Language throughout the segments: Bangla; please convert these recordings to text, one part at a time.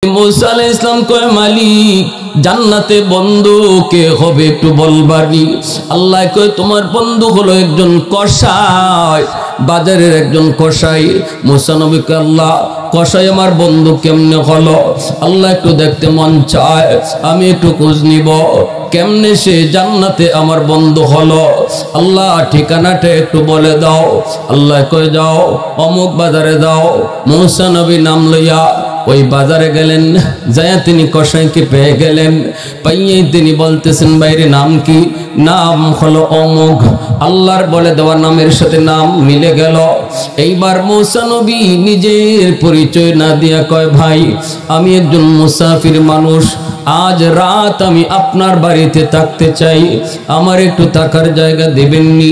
मूसा अलैहिस सलाम कहे मालिक জান্নাতে বন্ধু কে হবে একটু বলবানি। আল্লাহ কয় তোমার বন্ধু হলো একজন কসাই, বাজারের একজন কসাই। মুসা নবী কয় আল্লাহ কসাই আমার বন্ধু কেমনে হলো? আল্লাহ একটু দেখতে মন চায়, আমি একটু খোঁজ নিব কেমনে সে জান্নাতে আমার বন্ধু হলো। আল্লাহ ঠিকানাটা একটু বলে দাও। আল্লাহ কয় যাও অমুক বাজারে যাও। মুসা নবী নাম লইয়া ওই বাজারে গেলেন, যায়া তিনি কসাইকে পেয়ে গেলেন। পাইয়েই তিনি বলতেছেন বাইরে নাম কি? নাম হলো অমুক। আল্লাহর বলে দেওয়া নামের সাথে নাম মিলে গেল। এইবার মুসা নবী নিজের পরিচয় না দিয়া কয় ভাই আমি একজন মুসাফির মানুষ, আজ রাত আমি আপনার বাড়িতে থাকতে চাই, আমার একটু থাকার জায়গা দেবেননি?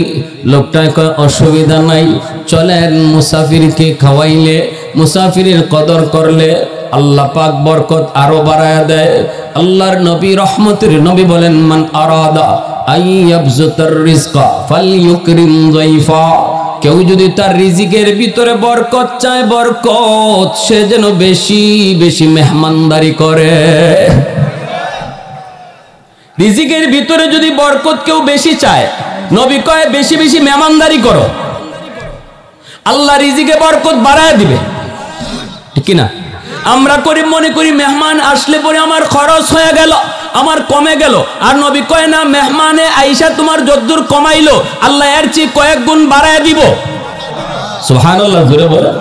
লোকটায় কয় অসুবিধা নাই, চলেন মুসাফিরকে খাওয়াইলে মুসাফিরের কদর করলে আল্লাহ পাক বরকত আরো বাড়ায়া দেয়। আল্লাহর নবী রহমতের নবী বলেন মান আরাদা আইয়াবজুতার রিজকা ফালইউকরিম যায়ফা, কেউ যদি তার রিজিকের ভিতরে বরকত চায় বরকত সে যেন বেশি বেশি মেহমানদারি করে। রিজিকের ভিতরে যদি বরকত কেউ বেশি চায় নবী কয় বেশি বেশি মেহমানদারি করো, আল্লাহ রিজিকে বরকত বাড়ায় দিবে। ঠিক না? আমরা করি মনে করি মেহমান আসলে পরে আমার খরচ হয়ে গেল, আমার কমে গেল। আর নবী কয় না, মেহমানে আইসা তোমার যদ্দুর কমাইলো আল্লাহ এর চেয়ে কয়েক গুণ বাড়ায় দিব। সুবহানাল্লাহ জোরে বলে।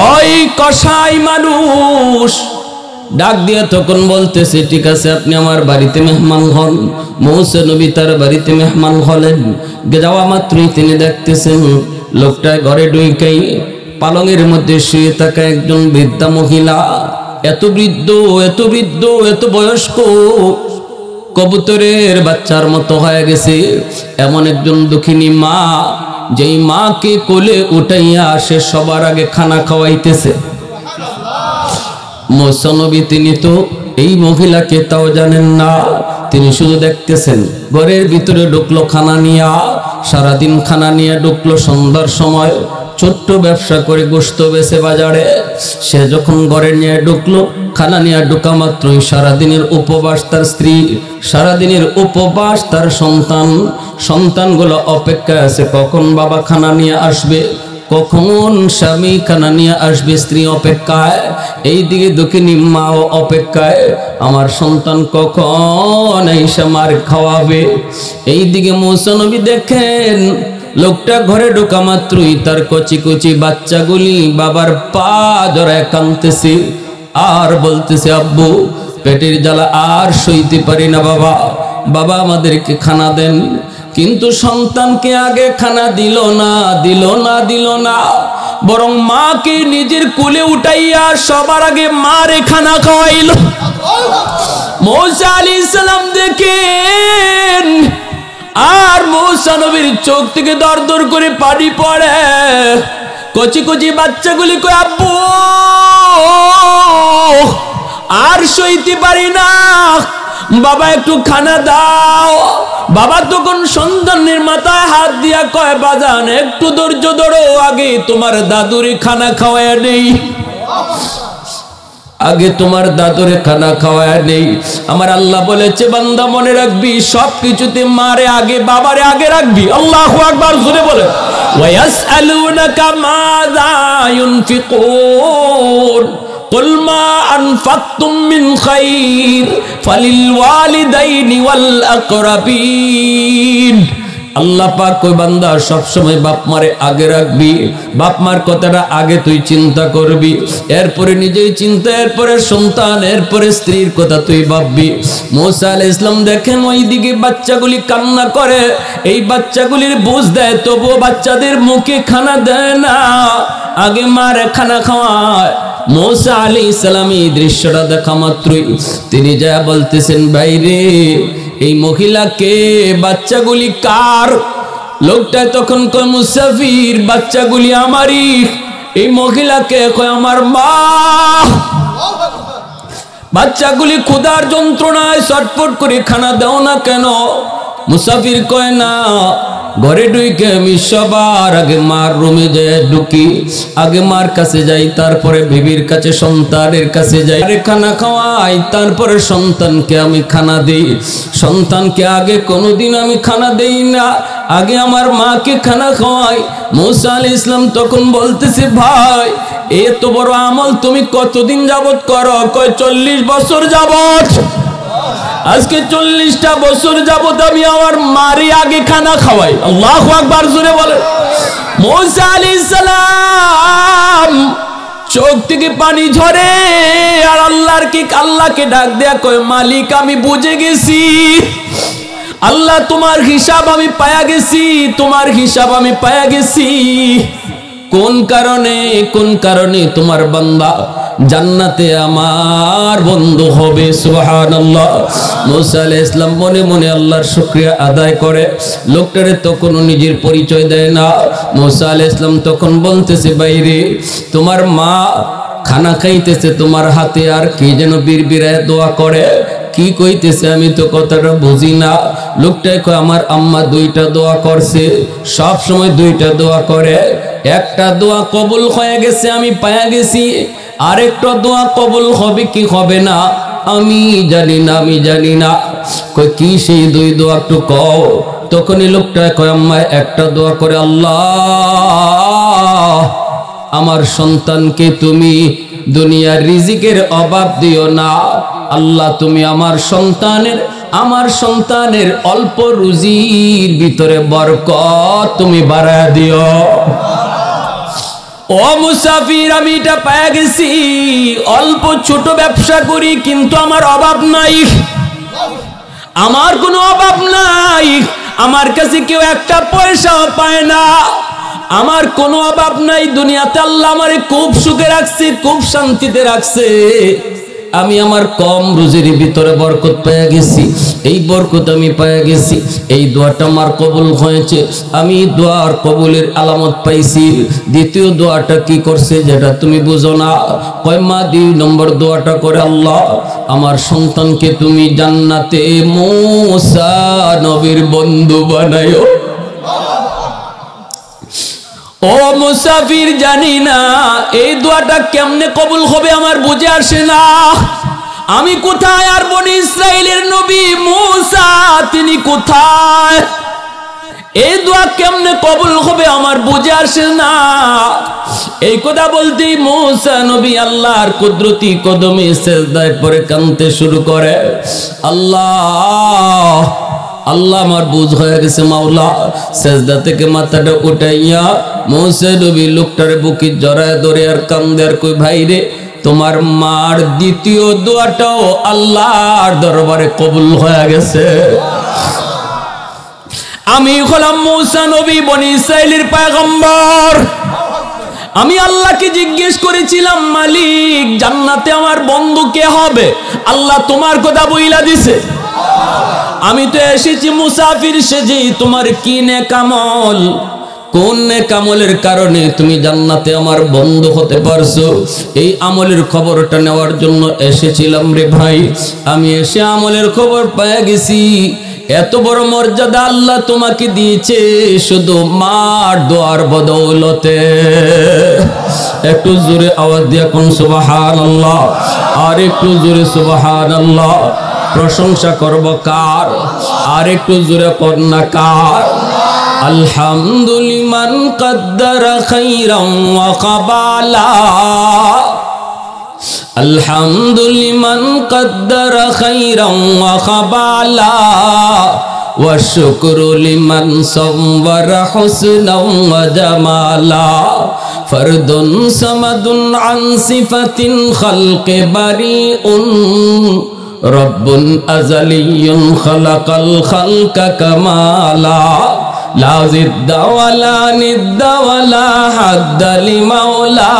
ওই কসাই মানুষ ডাক দিয়ে তখন বলতেছে ঠিক আছে আপনি আমার বাড়িতে মেহমান হন। মুসা নবী তার বাড়িতে মেহমান হলেন। যাওয়া মাত্রই তিনি দেখতেছেন লোকটা ঘরে ঢুকেই পালঙের মধ্যে শুয়ে থাকা একজন বৃদ্ধা মহিলা, এত বৃদ্ধ এত বৃদ্ধ এত বয়স্ক, কবুতরের বাচ্চার মতো হয়ে গেছে। এমন একজন দুঃখিনী মা, যেই মাকে কোলে উঠাইয়া সে সবার আগে খানা খাওয়াইতেছে। মুসা নবী তিনি তো এই মহিলাকে তাও জানেন না, তিনি শুধু দেখতেছেন। ঘরের ভিতরে ঢুকলো খানা নিয়া, সারাদিন খানা নিয়ে ঢুকলো। সন্ধ্যার সময় ছোট্ট ব্যবসা করে গোশত বেচে বাজারে, সে যখন ঘরে নিয়ে ঢুকলো খানা নিয়ে ঢুকা মাত্রই সারাদিনের উপবাস তার স্ত্রী, সারাদিনের উপবাস তার সন্তান, সন্তানগুলো অপেক্ষায় আছে কখন বাবা খানা নিয়ে আসবে, কখন স্বামী খানা নিয়ে আসবে। স্ত্রী অপেক্ষায়, এইদিকে দক্ষিণী মাও অপেক্ষায়, আমার সন্তান কখন এসে মার খাওয়াবে। এইদিকে মুসা নবী দেখেন লোকটা ঘরে ঢোকা মাত্রই তার কচি কচি বাচ্চাগুলি বাবার পা জড়ায় কাঁদতেছে আর বলতেছে আব্বু পেটের জ্বালা আর সইতে পারি না বাবা, বাবা আমাদেরকে খানা দেন। কিন্তু সন্তানকে আগে খানা দিল না, দিল না, দিল না, বরং মাকে নিজের কোলে উঠাইয়া সবার আগে মারে খানা খাওয়াইল। মুসা আলাইহিস সালাম দেখেন আর মুসা নবীর চোখ থেকে দর দর করে পানি পড়ে। কচি কচি বাচ্চাগুলি কয় আব্বু আর সইতে পারি না, বাবা একটু খানা দাও। বাবা তখন সন্তানের মাথায় হাত দিয়া কয় বাজান একটু ধৈর্য ধরো, আগে তোমার দাদুরে খানা খাওয়ায় নেই, আগে তোমার দাদুরে খানা খাওয়ায় নেই। আমার আল্লাহ বলেছে বান্দা মনে রাখবি সব কিছুতে মারে আগে বাবারে আগে রাখবি। আল্লাহু আকবার জোরে বলে। ওয়ায়াসআলুনাকা মাযা ইউনফিকুন কুল মা আনফাকতুম মিন খাইর ফালিল ওয়ালিদাইনি ওয়াল আকরাবিন। আল্লাহ পাক কই বান্দা সব সময় বাপ মারে আগে রাখবি, বাপ মার কথাটা আগে তুই চিন্তা করবি, এরপরে নিজেই চিন্তা, এরপরে সন্তান, এরপরে স্ত্রীর কথা তুই ভাববি। মুসা আলাইহিস সালাম দেখেন ওইদিকে বাচ্চাগুলি কান্না করে, এই বাচ্চাগুলির বুঝ দেয় তবুও বাচ্চাদের মুখে খানা দেয় না, আগে মারে খানা খাওয়ায়। মুসা আলাইহিস সালাম এই দৃশ্যটা দেখা মাত্রই তিনি যা বলতেছেন বাইরে এই মহিলাকে, বাচ্চাগুলি কার? লোকটা তখন কয় মুসাফির, বাচ্চাগুলি আমারই। এই মহিলাকে কয় আমার মা। বাচ্চাগুলি ক্ষুধার যন্ত্রণায় ছটফট করে খানা দাও না কেন? মুসাফির কয় না ঘরে ঢুকে আমি সবার আগে মার রুমে যাই, ঢুকি আগে মার কাছে যাই, তারপরে বিবির কাছে সন্তানের কাছে যাই, খানা খাওয়াই, তারপরে সন্তানকে আমি খানা দিই। সন্তানকে আগে কোনোদিন আমি খানা দেই না, আগে আমার মাকে খানা খাওয়াই। মুসা আলাইহিস সালাম তখন বলতেছে, ভাই এত বড় আমল তুমি কতদিন যাবত করো? কয় 40 বছর যাবত। আজকে 40টা বছর যাবত আমি আমার মারি আগে খানা খাওয়াই। আল্লাহু আকবার, জোরে বলেন। মুসা আলাইহিস সালাম চোখ থেকে পানি ঝরে, আর আল্লাহকে ডাক দেয়া কয়, মালিক আমি বুঝে গেছি, আল্লাহ তোমার হিসাব আমি পায়া গেছি, তোমার হিসাব আমি পায়া গেছি। কোন কারণে তোমার বান্দা জান্নাতে আমার বন্ধু হবে। সুবহানাল্লাহ। মুসা আলাইহিস সালাম মনে মনে আল্লাহর শুকরিয়া আদায় করে। লোকটারে তখন নিজের পরিচয় দেয় না। মুসা আলাইহিস সালাম তখন বলতেছে, বাইরে তোমার মা খানা খাইতেছে তোমার হাতে, আর কি যেন বিড়বিড়ায় দোয়া করে, কি কইতেছে আমি তো কথাটা বুঝি না। লোকটাই কয়, আমার আম্মা 2টা দোয়া করছে, সব সময় 2টা দোয়া করে, একটা দোয়া কবুল হয়ে গেছে আমি পায়া গেছি, আরেকটা দোয়া কবুল হবে কি হবে না আমি জানি না। কই কি সেই 2 দোয়া একটু কও। তখনই লোকটা কয়, আম্মা একটা দোয়া করে, আল্লাহ আমার সন্তানকে তুমি দুনিয়ার রিজিকের অভাব দিও না, আল্লাহ তুমি আমার সন্তানের অল্প রুজির ভিতরে বরকত তুমি বাড়ায় দিও। ও মুসাফির, আমি এটা পায়া গেছি, অল্প ছোট ব্যবসা করি কিন্তু আমার অভাব নাই, আমার কোনো অভাব নাই, আমার কাছে কেউ একটা পয়সাও পায় না, আমার কোনো অভাব নাই। দুনিয়াতে আল্লাহ আমারে খুব সুখে রাখছে, খুব শান্তিতে রাখছে, আমি আমার কম রুজির ভিতরে বরকত পেয়ে গেছি, এই বরকত আমি পেয়ে গেছি, এই দোয়াটা আমার কবুল হয়েছে, আমি দোয়ার কবুলের আলামত পাইছি। দ্বিতীয় দোয়াটা কি করছে যেটা তুমি বুঝো না। কয় মা 2 নম্বর দোয়াটা করে, আল্লাহ আমার সন্তানকে তুমি জান্নাতে মুসা নবীর বন্ধু বানায়ো। ও মুসাফির, জানি না এই দোয়াটা কেমনে কবুল হবে আমার বুঝে আসে না। আমি কোথায় আর বনি ইসরাইলের নবী মুসা তিনি কোথায়? এই দোয়া কেমনে কবুল হবে আমার বুঝে আসে না। এই কথা বলতেই মুসা নবী আল্লাহর কুদরতি কদমে সিজদায় পড়ে কাঁদতে শুরু করে। আল্লাহ আমার বুঝ হয়ে গেছে মাওলা। সিজদা থেকে মাথাটা উঠাইয়া মুসা নবী লোকটার বুকে জড়ায় ধরে আর কান্দে আর কই, ভাই রে তোমার মার দ্বিতীয় দোয়াটাও আল্লাহর দরবারে কবুল হয়ে গেছে। আমি হলাম মুসা নবী, বনি ইসরাইলের পয়গম্বর। আমি আল্লাহকে জিজ্ঞেস করেছিলাম, মালিক জান্নাতে আমার বন্ধু কে হবে? আল্লাহ তোমার কথা বইলা দিছে। আমি তো এসেছি মুসাফির সেজে, তোমার কি নেক আমল, কোন নেক আমলের কারণে তুমি জান্নাতে আমার বন্ধু হতে পারছো, এই আমলের খবরটা নেওয়ার জন্য এসেছিলাম রে ভাই। আমি এসে আমলের খবর পেয়ে গেছি। এত বড় মর্যাদা আল্লাহ তোমাকে দিয়েছে শুধু মার দোয়ার বদৌলতে। একটু জোরে আওয়াজ দিয়ে কোন সুবহানাল্লাহ, আর একটু জোরে সুবহানাল্লাহ। প্রশংসা করব কার? আর একটু জোরে কন্যা কার? আলহামদুলিমান কদ্দারা খাইরাম ওয়া কাবালা, আলহামদুলিমান কদ্দারা খাইরাম ওয়া কাবালা, ওয়া শুকরু লিমান সাওয়ারা হুসনাম ওয়া জামালা, ফরদুন সামাদুন আন সিফাতিন খালকে বারিউন, রব্বুন আযালিয়্যুন খালাকাল খালকা কামালা, লা জিদ্দা ওয়ালা নিদ্দা ওয়ালা হাদ্দা লিমাওলা,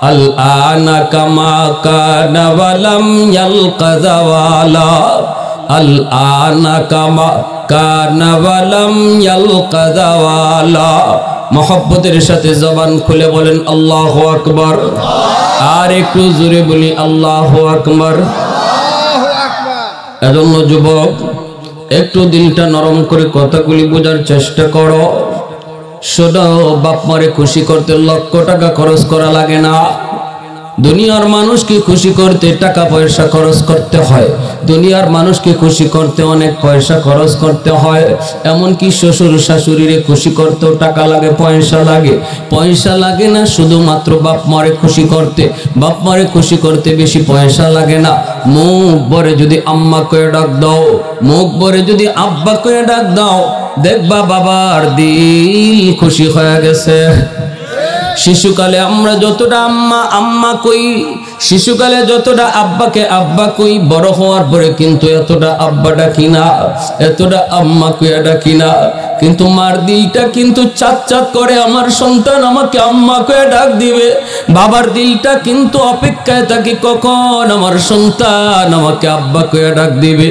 আল আনা কামা কানা ওয়ালাম ইয়ালকা যাওয়ালা, আল আনা কামা কানা ওয়ালাম ইয়ালকা যাওয়ালা। মহব্বতের সাথে জবান খুলে বলেন আল্লাহু আকবার। আর একটু জোরে বলি আল্লাহু আকবার। এজন্য যুবক, একটু দিলটা নরম করে কথাগুলি বোঝার চেষ্টা করো। শোনো, বাপ মারে খুশি করতে লক্ষ টাকা খরচ করা লাগে না। দুনিয়ার মানুষকে খুশি করতে টাকা পয়সা খরচ করতে হয়, দুনিয়ার মানুষকে খুশি করতে অনেক পয়সা খরচ করতে হয়। এমনকি শ্বশুর শাশুড়িরে খুশি করতেও টাকা লাগে, পয়সা লাগে। পয়সা লাগে না শুধুমাত্র বাপ মারে খুশি করতে, বাপ মারে খুশি করতে বেশি পয়সা লাগে না। মুখ ভরে যদি আম্মা কয়ে ডাক দাও, মুখ ভরে যদি আব্বা কয়ে ডাক দাও, দেখবা বাবার দিল খুশি হয়ে গেছে। শিশুকালে আমরা যতটা আম্মা আম্মা কই, শিশুকালে যতটা আব্বাকে আব্বা কই, বড় হওয়ার পরে কিন্তু এতটা আব্বা ডাকি না, এতটা আম্মা কইয়া ডাকি না। কিন্তু মার দিলটা কিন্তু চাঁদ চাঁদ করে, আমার সন্তান আমাকে আম্মা কয়ে ডাক দিবে। বাবার দিলটা কিন্তু অপেক্ষায় থাকে কখন আমার সন্তান আমাকে আব্বা কয়ে ডাক দিবে।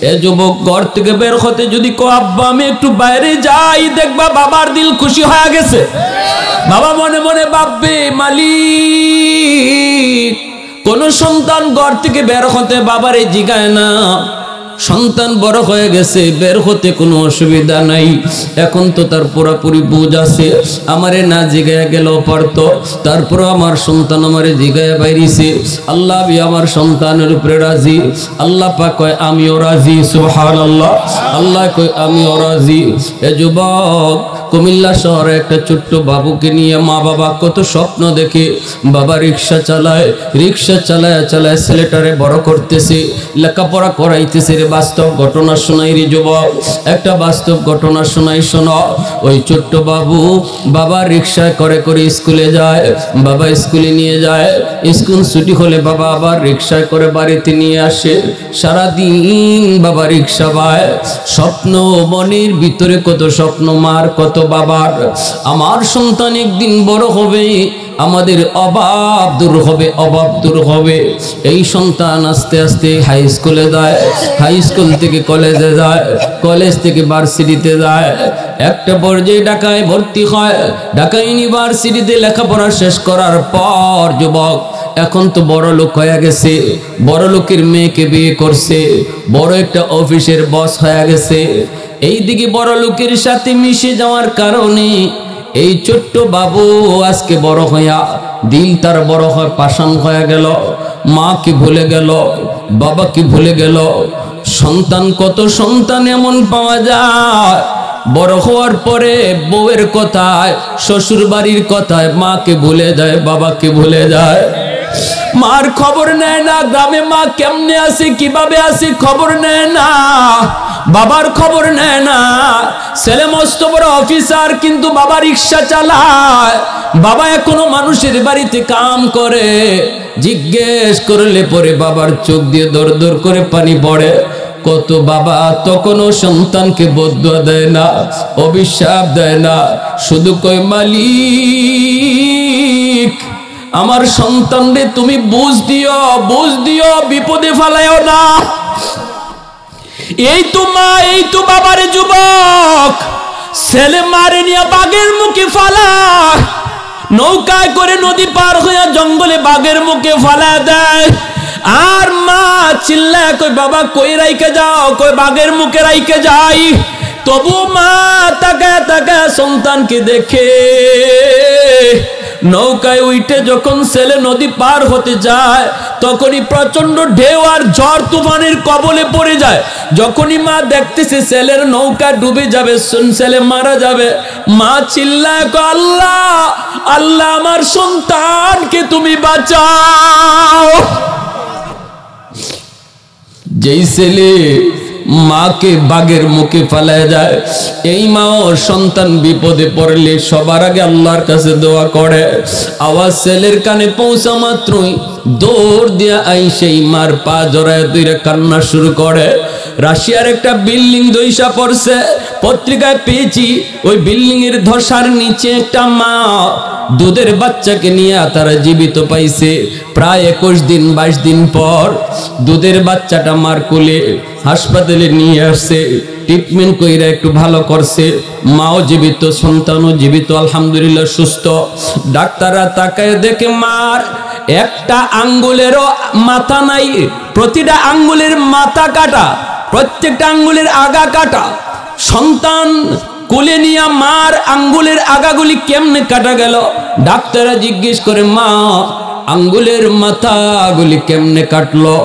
এ যুবক, ঘর থেকে বের হতে যদি কো আব্বা আমি একটু বাইরে যাই, দেখবা বাবার দিল খুশি হয়ে গেছে। বাবা মনে মনে ভাববে মালিক। কোন সন্তান ঘর থেকে বের হতে বাবারে জিগায় না, সন্তান বড় হয়ে গেছে, বের হতে কোনো অসুবিধা নাই। এখন তো তার পুরোপুরি বুঝ আছে, আমারে না জিগায় গেল পারতো, তারপর আমার সন্তান আমারে জিগায় বাইরিছে। আল্লাহ আমার সন্তানের উপরে রাজি। আল্লাহ পাক কয় আমিও রাজি, সুবহানাল্লাহ। আল্লাহ কয় আমিও রাজি। এ যুবক, কুমিল্লা শহরে একটা ছোট্ট বাবুকে নিয়ে মা বাবা কত স্বপ্ন দেখে। বাবা রিক্সা চালায়, রিক্সা চালায় চালায় ছেলেটারে বড় করতেছে, লেখাপড়া করাইতেছে। বাস্তব ঘটনা শোনাই রে যুবক, একটা বাস্তব ঘটনা শোনাই, শোনো। ওই ছোট্ট বাবু বাবা রিক্সায় করে করে স্কুলে যায়, বাবা স্কুলে নিয়ে যায়, স্কুল ছুটি হলে বাবা আবার রিক্সায় করে বাড়িতে নিয়ে আসে। সারাদিন বাবা রিক্সা বায়, স্বপ্ন মনের ভিতরে কত স্বপ্ন মার কত বাবার। আমার সন্তান একদিন বড় হবে, আমাদের অভাব দূর হবে, অভাব দূর হবে। এই সন্তান আস্তে আস্তে হাই স্কুলে যায়, হাই স্কুল থেকে কলেজে যায়, কলেজ থেকে ভার্সিটিতে যায়। একটা পর্যায়ে ঢাকায় ভর্তি হয়। ঢাকা ইউনিভার্সিটিতে লেখাপড়া শেষ করার পর যুবক এখন তো বড় লোক হয়ে গেছে, বড় লোকের মেয়েকে বিয়ে করছে, বড় একটা অফিসের বস হয়ে গেছে। এইদিকে বড় লোকের সাথে মিশে যাওয়ার কারণে এই ছোট্ট বাবু আজকে বড় হইয়া দিল তার বড় হয় পাষাণ হয়ে গেল। মাকে ভুলে গেল, বাবাকে ভুলে গেল। সন্তান, কত সন্তান এমন পাওয়া যায় বড় হওয়ার পরে বউয়ের কথায়, শ্বশুর বাড়ির কথায় মাকে ভুলে যায়, বাবাকে ভুলে যায়। মার খবর নেয় না, গ্রামে মা কেমনে আছে কিভাবে আছে খবর নেয় না, বাবার খবর নেয় না। ছেলে মস্ত বড় অফিসার, কিন্তু বাবা রিক্সা চালায়, বাবা এখনো মানুষের বাড়িতে কাম করে। জিজ্ঞেস করলে পরে বাবার চোখ দিয়ে দর দর করে পানি পড়ে। কত বাবা তখনও সন্তানকে বদদুয়া দেয় না, অভিশাপ দেয় না, শুধু কয় মালিক আমার সন্তানরে তুমি বুঝ দিও, বুঝ দিও, বিপদে ফেলায়ও না। এই তো মা, এই তো বাবারে যুবক ছেলে মারে নিয়ে বাঘের মুখে ফালা, নৌকায় করে নদী পার হইয়া জঙ্গলে বাঘের মুখে ফালা দেয়। আর মা চিল্লায় কই বাবা কই রাইকে যাও, কই বাঘের মুখে রাইকে যাই। তবু মা তাকায় তাকায় সন্তানকে দেখে। নৌকায় উঠে যখন ছেলে নদী পার হতে যায়, তখনই প্রচন্ড ঢেউ আর ঝড় তুফানের কবলে পড়ে যায়। যখনই মা দেখতেছে ছেলের নৌকা ডুবে যাবে, ছেলে মারা যাবে, মা চিল্লায় আল্লাহ আল্লাহ আমার সন্তানকে তুমি বাঁচাও। যেই ছেলে মাকে বাঘের মুখে ফেলায় যায়, এই মাও সন্তান বিপদে পড়লে সবার আগে আল্লাহর কাছে দোয়া করে। আওয়াজ ছেলের কানে পৌঁছা মাত্রই দৌড় দিয়া আই সেই মার পা জড়ায় দুইরা কান্না শুরু করে। রাশিয়ার একটা বিল্ডিং ধইসা পড়ছে, পত্রিকায় পেয়েছি। ওই বিল্ডিং এর ধসার নিচে একটা মা দুধের বাচ্চাকে নিয়ে তারা জীবিত পাইছে। প্রায় 21 দিন 22 দিন পর দুধের বাচ্চাটা মার কোলে হাসপাতালে নিয়ে আসছে, ট্রিটমেন্ট কইরা একটু ভালো করছে। মাও জীবিত, সন্তানও জীবিত, আলহামদুলিল্লাহ সুস্থ। ডাক্তাররা তাকায় দেখে মার একটা আঙ্গুলেরও মাথা নাই, প্রতিটা আঙ্গুলের মাথা কাটা, প্রত্যেকটা আঙ্গুলের আগা কাটা। সন্তান কোলে নিয়ে মার আঙ্গুলের আগাগুলি কেমনে কাটা গেল? ডাক্তাররা জিজ্ঞেস করে, মা আঙ্গুলের মাথাগুলি কেমনে কাটলো?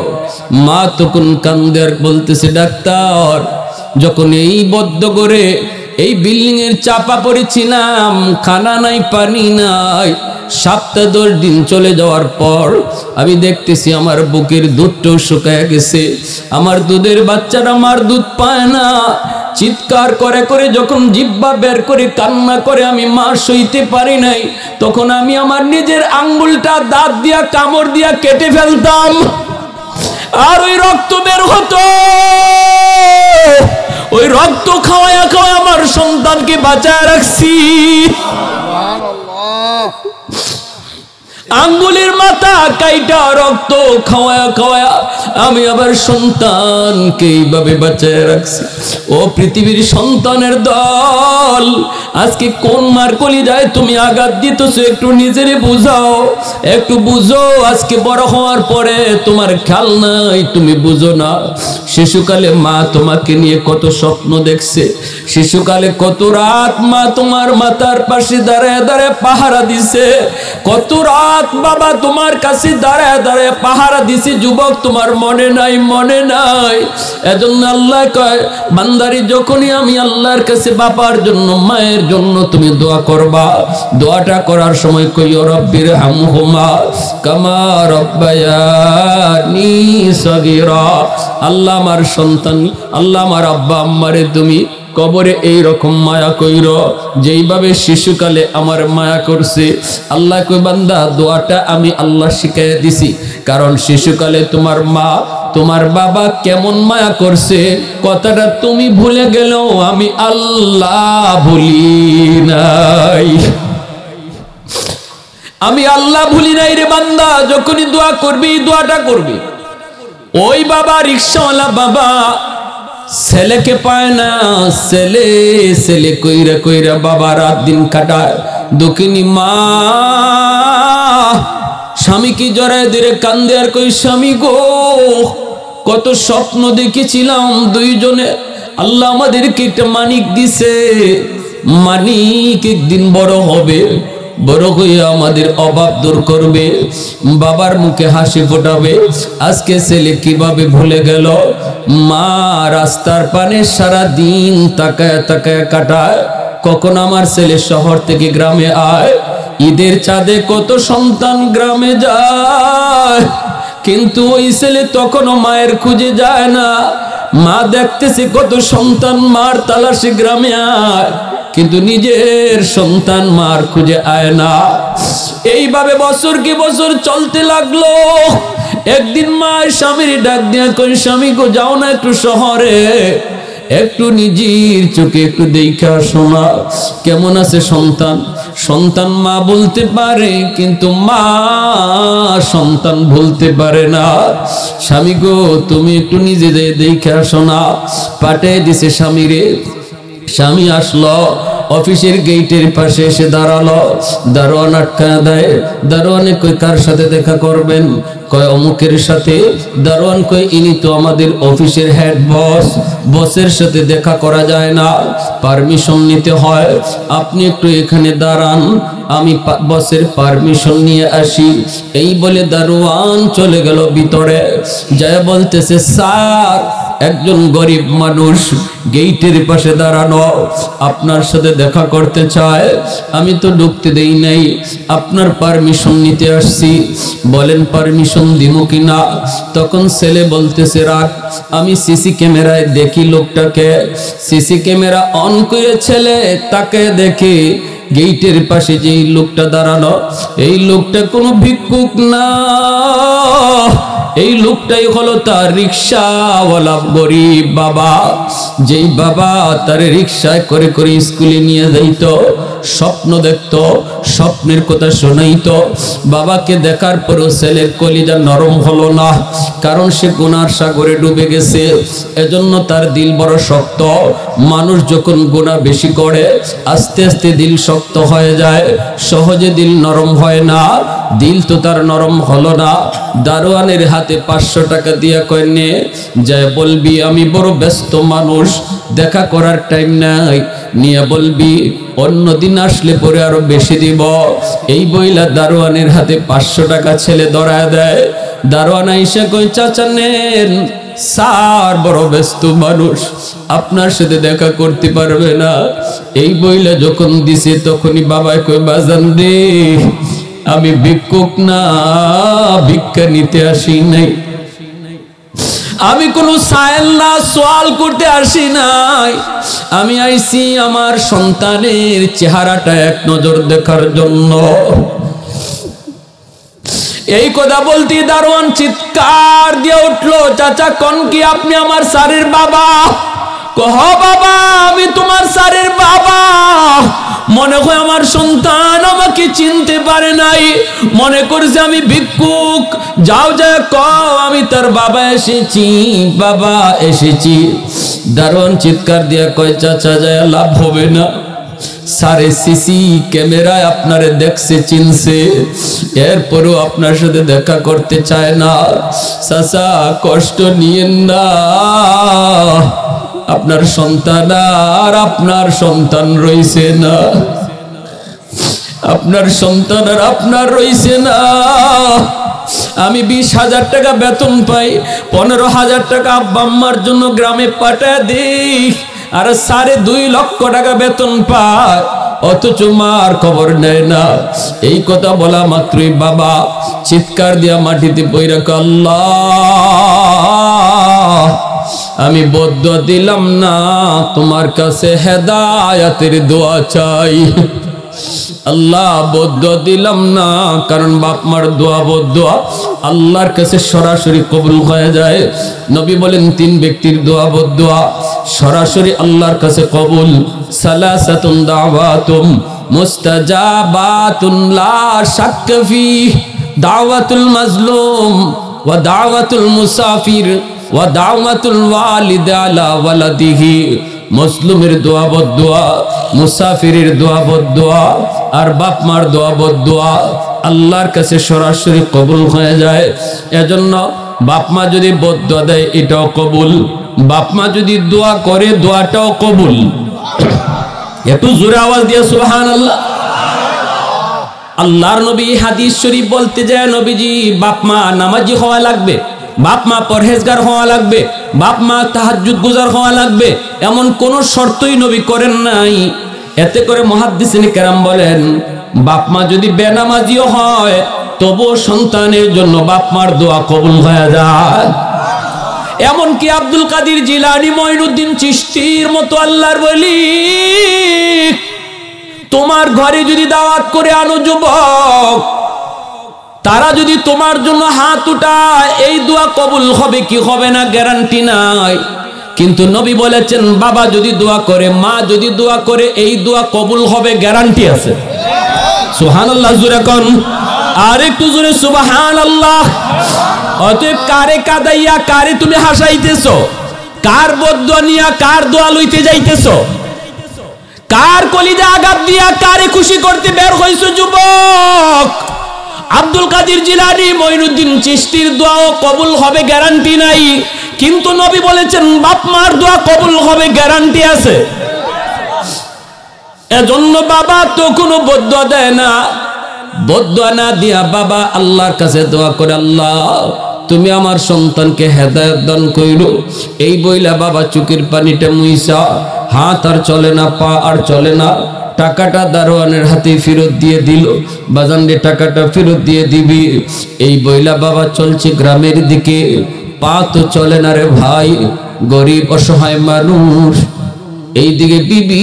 মা তখন কান্দে আর বলতেছে, ডাক্তার যখন এই বদ্ধ করে এই বিল্ডিং এর চাপা পড়েছিলাম, খানা নাই পানি নাই, 7-10 দিন চলে যাওয়ার পর আমি দেখতেছি আমার বুকের দুধটাও শুকায় গেছে, আমার দুধের বাচ্চারা আমার দুধ পায় না। চিৎকার করে করে যখন জিহ্বা বের করে কান্না করে আমি মা সইতে পারি নাই, তখন আমি আমার নিজের আঙ্গুলটা দাঁত দিয়া কামড় দিয়া কেটে ফেলতাম, আর ওই রক্ত বের হতো। ওই রক্ত খাওয়ায়া খাওয়া আমার সন্তানকে বাঁচায় রাখছি। আঙ্গুলের মাথা কাইটা রক্ত খাওয়ায়া খাওয়ায়া আমি আবার সন্তানকে এইভাবে বাঁচায় রাখছি। ও পৃথিবীর সন্তানের দল, আজকে কোন মার কলিজায় তুমি আঘাত দিতেছো? একটু নিজেরে বুঝাও, একটু বুঝো। আজকে বড় হওয়ার পরে তোমার খেয়াল নাই, তুমি বুঝো না। শিশুকালে মা তোমাকে নিয়ে কত স্বপ্ন দেখছে, শিশুকালে কত রাত মা তোমার মাথার পাশে দাঁড়ায় দাঁড়ায় পাহারা দিছে, কত রাত বাবা তোমার কাছে দাঁড়ায় দাঁড়ায় পাহারা দিছে। যুবক, তোমার মনে নাই? মনে নাই? এজন্য আল্লাহ কয়, বান্দারি যখনই আমি আল্লাহর কাছে বাবার জন্য মায়ের জন্য তুমি দোয়া করবা, দোয়াটা করার সময় কই রব্বির হামহুমা কামা রব্বায়ানি সগীরা। আল্লাহ আমার সন্তান, আল্লাহ আমার আব্বা আম্মারে তুমি কবরে এই রকম মায়া কইর যেইভাবে শিশুকালে আমার মায়া করছে। আল্লাহ কই, বান্দা দোয়াটা আমি আল্লাহ শিখাইয়া দিছি, কারণ শিশুকালে তোমার মা তোমার বাবা কেমন মায়া করছে কথাটা তুমি ভুলে গেলেও আমি আল্লাহ ভুলি নাই। আমি আল্লাহ ভুলি নাই রে বান্দা। যখনই দোয়া করবি, দোয়াটা করবি। ওই বাবা রিকশাওয়ালা বাবা ছেলেকে পায় না, ছেলে ছেলে কইরা কইরা বাবা রাত দিন কাটায়। দুঃখিনী মা স্বামীকে জড়ায় ধরে কান্দে আর কই, স্বামী গো কত স্বপ্ন দেখেছিলাম দুইজনে, আল্লাহ আমাদেরকে একটা মানিক দিছে, মানিক একদিন বড় হবে, বড় হয়ে আমাদের অভাব দূর করবে, বাবার মুখে হাসি ফোটাবে। আজকে ছেলে কিভাবে ভুলে গেল? মা রাস্তার পানে সারা দিন তাকায় তাকায় কাটায়, কখন আমার ছেলে শহর থেকে গ্রামে আয়। ঈদের চাঁদে কত সন্তান গ্রামে যায়, কিন্তু ওই ছেলে তখনও মায়ের খুঁজে যায় না। মা দেখতেছে কত সন্তান মার তালাশে গ্রামে আয়, কিন্তু নিজের সন্তান মার খুঁজে আয় না। এইভাবে বছর কি বছর চলতে লাগলো। একদিন মা স্বামীর ডাক দিয়া কই, স্বামী গো যাও না একটু শহরে, একটু নিজের চোখে একটু দেখা শোনা কেমন আছে সন্তান। সন্তান মা বলতে পারে, কিন্তু মা সন্তান বলতে পারে না। স্বামী গো তুমি একটু নিজে দেখা শোনা। পাঠিয়ে দিছে স্বামীরে। স্বামী আসলো, অফিসের গেটের পাশে এসে দাঁড়ালো। দারোয়ান আটকা দেয়। দারোয়ানে কই, কার সাথে দেখা করবেন? কয় অমুকের সাথে। দারোয়ান কই, ইনি তো আমাদের অফিসের হেড বস, বসের সাথে দেখা করা যায় না, পারমিশন নিতে হয়, আপনি একটু এখানে দাঁড়ান, আমি বসের পারমিশন নিয়ে আসি। এই বলে দারোয়ান চলে গেল ভিতরে। যায় বলতেছে, স্যার একজন গরিব মানুষ গেটের পাশে দাঁড়ানো, আপনার সাথে দেখা করতে চায়, আমি তো ঢুকতে দেই নাই, আপনার পারমিশন নিতে আসছি, বলেন পারমিশন দিব কিনা। তখন ছেলে বলতেছে, রাখ, আমি সিসি ক্যামেরায় দেখি লোকটাকে। সিসি ক্যামেরা অন করে ছেলে তাকে দেখে গেটের পাশে যেই লোকটা দাঁড়ানো, এই লোকটা কোনো ভিক্ষুক না, এই লোকটাই হলো তার রিক্সাওয়ালা গরিব বাবা। যেই বাবা তার রিক্সায় করে করে স্কুলে নিয়ে যাইত, স্বপ্ন দেখত, স্বপ্নের কথা শোনাইতো। বাবাকে দেখার পরও ছেলের কলিজা নরম হলো না, কারণ সে গুনার সাগরে ডুবে গেছে। এজন্য তার দিল বড় শক্ত। মানুষ যখন গুনাহ বেশি করে আস্তে আস্তে দিল শক্ত হয়ে যায়, সহজে দিল নরম হয় না। দিল তো তার নরম হলো না। দারোয়ানের হাতে 500 টাকা দিয়া কয় নে, যায় বলবি আমি বড় ব্যস্ত মানুষ, দেখা করার টাইম নাই, নিয়ে বলবি অন্যদিন আসলে পরে আরো বেশি দিব। এই বইলা দারোয়ানের হাতে 500 টাকা ছেলে ধরায় দেয়। দারোয়ান আইসা কয় চাচা নেন, স্যার বড় ব্যস্ত মানুষ, আপনার সাথে দেখা করতে পারবে না। এই বইলা যখন দিছে তখনই বাবাই কই বাজান রে, আমি ভিক্ষুক না, ভিক্ষা নিতে আসি নাই, আমি কোনো সায়েল না, সোয়াল করতে আসি নাই, আমি আইছি আমার সন্তানের চেহারাটা এক নজর দেখার জন্য। এই কথা বলতে দারোয়ান চিৎকার দিয়ে উঠলো, চাচা কোন কি আপনি আমার স্যারের বাবা? কহ বাবা আমি তোমার স্যারের বাবা। মনে হয় আমার সন্তান আমাকে চিনতে পারে নাই, মনে করছে আমি ভিক্ষুক। যাও যা কও আমি তার বাবা এসেছি, বাবা এসেছি। দারোয়ান চিৎকার দিয়ে কয় চাচা যায় লাভ হবে না, সারে সিসি ক্যামেরায় আপনারে দেখছে, চিনছে, এরপরও আপনার সাথে দেখা করতে চায় না। চাচা কষ্ট নিয়েন না, আপনার সন্তান আর আপনার সন্তান রইছে না, আপনার সন্তান আর আপনার রইছে না। আমি 20,000 টাকা বেতন পাই, 15,000 টাকা আব্বা আম্মার জন্য গ্রামে পাঠায় দিই, আর 2.5 লক্ষ টাকা বেতন পায়, অথচ মার খবর নেয় না। এই কথা বলা মাত্রই বাবা চিৎকার দিয়া মাটিতে পইরা কয় আল্লাহ আমি বদদুয়া দিলাম না, তোমার কাছে হেদায়েতের দোয়া চাই। আল্লাহ বদদুয়া দিলাম না, কারণ বাপ মার দোয়া বদদুয়া আল্লাহর কাছে সরাসরি কবুল হয়ে যায়। নবী বলেন 3 ব্যক্তির দোয়া বদদুয়া সরাসরি আল্লাহর কাছে কবুল। সালাসাতুন দাওয়াতুম মুস্তাজাবাতুন লা শাক্কা ফি, দাওয়াতুল মাজলুম ওয়া দাওয়াতুল মুসাফির ওয়া দাওয়াতুল ওয়ালিদ আলা ওয়ালাদিহি। মুসলিমের দোয়া বদদুয়া, মুসাফিরের দোয়া বদদুয়া, আর বাপ মার দোয়া বদদুয়া আল্লাহর কাছে সরাসরি কবুল হয়ে যায়। এজন্য বাপ মা যদি বদদুয়া দেয় এটাও কবুল, বাপ মা যদি দোয়া করে দোয়াটাও কবুল। একটু জোরে আওয়াজ দিয়ে সুবহানাল্লাহ। আল্লাহর নবী হাদিস শরীফ বলতে যায় নবীজি বাপ মা নামাজি হওয়া লাগবে, বাপ মা পরহেজগার হওয়া লাগবে, বাপ মা তাহাজ্জুদ গুজার হওয়া লাগবে, এমন কোন শর্তই নবী করেন নাই। এতে করে মুহাদ্দিসিনে কেরাম বলেন বাপ মা যদি বেনামাজিও হয় তবুও সন্তানের জন্য বাপ মার দোয়া কবুল হয়ে যায়। এমনকি আব্দুল কাদের জিলানী, মঈনুদ্দিন চিশতির মতো আল্লাহর ওলি, তোমার ঘরে যদি দাওয়াত করে আনো যুবক, তারা যদি তোমার জন্য হাত উঠায় এই দোয়া কবুল হবে কি হবে না গ্যারান্টি নাই। কিন্তু নবী বলেছেন বাবা যদি দোয়া করে, মা যদি দোয়া করে, এই দোয়া কবুল হবে গ্যারান্টি আছে। সুবহানাল্লাহ জোরে কোন, আর একটু জোরে সুবহানাল্লাহ। অতএব কারে কাদাইয়া কারে তুমি হাসাইতেছো, কার বদদুয়া নিয়া কার দোয়া লইতে যাইতেছো, কার কলিজা আঘাত দিয়া কারে খুশি করতে বের হইছো যুবক? আব্দুল কাদের জিলানী, মঈনুদ্দিন চিশতির দোয়াও কবুল হবে গ্যারান্টি নাই, কিন্তু নবী বলেছেন বাপ মার দোয়া কবুল হবে গ্যারান্টি আছে। এজন্য বাবা তো কোনো বদদুয়া দেয় না, বদদুয়া না দিয়া বাবা আল্লাহর কাছে দোয়া করে আল্লাহ তুমি আমার সন্তানকে হেদায়েত দান কইরো। এই বইলা বাবা চোখের পানিটা মুইসা, হাত আর চলে না, পা আর চলে না, টাকাটা দারোয়ানের হাতে ফেরত দিয়ে দিল। বাজান রে টাকাটা ফেরত দিয়ে দিবি। এই বইলা বাবা চলছে গ্রামের দিকে, পা তো চলে না রে ভাই, গরিব অসহায় মানুষ। এইদিকে বিবি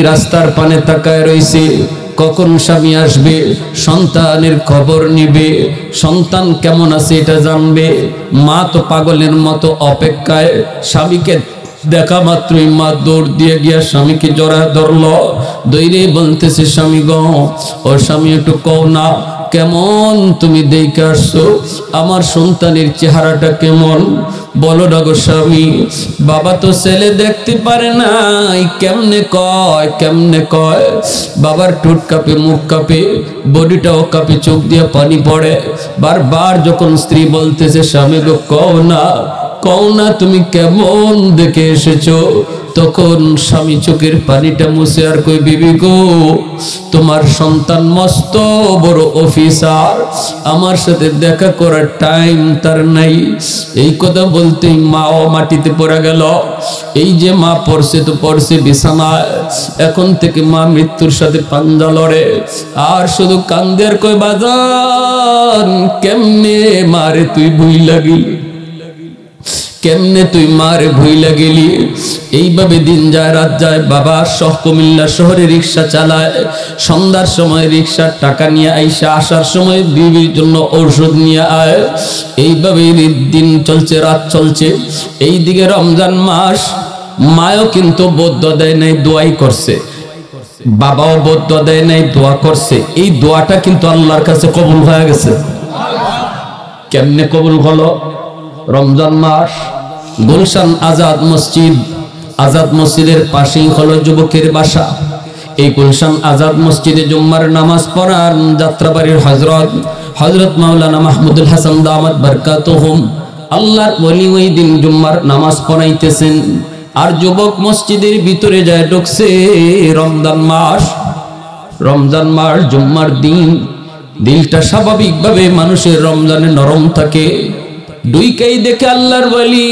রাস্তার পানে তাকায় রইছে, কখন স্বামী আসবে, সন্তানের খবর নিবে, সন্তান কেমন আছে এটা জানবে। মা তো পাগলের মতো অপেক্ষায়, স্বামীকে দেখা মাত্রই মা দৌড় দিয়ে গিয়া স্বামীকে জড়া ধরল, দৈরে বলতেছে স্বামী গো, ও স্বামী একটু কও না কেমন তুমি দেখে আসছো, আমার সন্তানের চেহারাটা কেমন, বলো না গো স্বামী। বাবা তো ছেলে দেখতে পারে নাই, কেমনে কয় কেমনে কয়। বাবার ঠোঁট কাঁপে, মুখ কাঁপে, বডিটাও কাঁপে, চোখ দিয়ে পানি পড়ে। বারবার যখন স্ত্রী বলতেছে স্বামী গো কও না তুমি কেমন দেখে এসেছো, তখন স্বামী চোখের পানিটা মুছে আর কই বিবি গো তোমার সন্তান মস্ত বড় অফিসার, আমার সাথে দেখা করার টাইম তার নাই। এই কথা বলতেই মাও মাটিতে পড়ে গেল। এই যে মা পড়ছে তো পড়ছে বিছানায়, এখন থেকে মা মৃত্যুর সাথে পাঞ্জা লড়ে আর শুধু কান্দে আর কই বাজান কেমনে মারে তুই ভুইলা গেলি, কেমনে তুই মারে ভুইলা গেলি। এইভাবে দিন যায় রাত যায়। বাবা কুমিল্লা শহরে রিক্সা চালায়, সন্ধ্যার সময় রিক্সার টাকা নিয়ে আইসা, আসার সময় বিবির জন্য ঔষধ নিয়ে আয়। এইভাবে দিন চলছে, রাত চলছে। এইদিকে রমজান মাস, মায়ও কিন্তু বদ্ধ দেয় নাই, দোয়াই করছে, বাবাও বদ্ধ দেয় নাই, দোয়া করছে। এই দোয়াটা কিন্তু আল্লাহর কাছে কবুল হয়ে গেছে। কেমনে কবুল হলো? রমজান মাস, গুলশান আজাদ মসজিদের পাশেই হলো যুবকের বাসা। এই গুলশান আজাদ মসজিদে জুম্মার নামাজ পড়ার যাত্রাবাড়ির হযরত মাওলানা মাহমুদুল হাসান দামাত বারকাতুহুম আল্লাহর ওলি ওই দিন জুম্মার নামাজ পড়াইতেছেন। আর যুবক মসজিদের ভিতরে যায় ঢুকছে। রমজান মাস জুম্মার দিন, দিলটা স্বাভাবিকভাবে মানুষের রমজানে নরম থাকে। দুইকেই দেখে আল্লাহর ওলি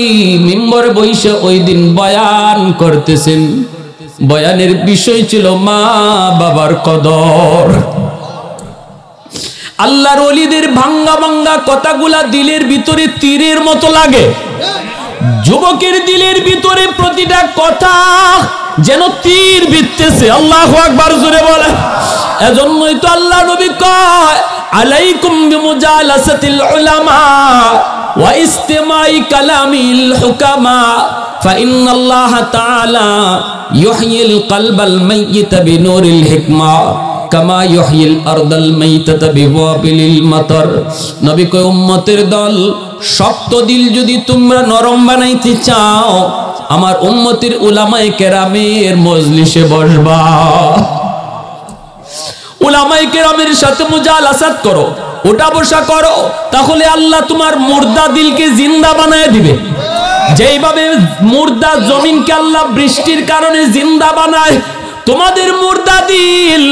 মিম্বরে বইসা ওই দিন বয়ান করতেছেন। বয়ানের বিষয় ছিল মা বাবার কদর। আল্লাহর ওলিদের ভাঙ্গা ভাঙ্গা কথাগুলা দিলের ভিতরে তীরের মতো লাগে। যুবকের দিলের ভিতরে প্রতিটা কথা যেন তীর বিঁধতেছে। আল্লাহু আকবার জোরে বলে। এজন্যই তো আল্লাহ নবী কয় আলাইকুম বিমুজালাসাতিল উলামা ওয়া ইস্তিমাই কালামিল হুকামা ফাইন্নাল্লাহা তাআলা ইউহয়িল কলবাল মাইয়িতা বিনূরিল হিকমা কামা ইউহয়িল আরদাল মাইতাতা বিওয়াবিলিল মাতার। নবী কয় উম্মতের দল, শক্ত দিল যদি তোমরা নরম বানাইতে চাও, আমার উম্মতের উলামায়ে কেরামের মজলিসে বসবা। উলামায়ে কেরামের সাথে মুজালাসাত করো, ওটা বসা করো, তাহলে আল্লাহ তোমার মুর্দা দিলকে জিন্দা বানায় দিবে। যেইভাবে মুর্দা জমিনকে আল্লাহ বৃষ্টির কারণে জিন্দা বানায়, তোমাদের মুর্দা দিল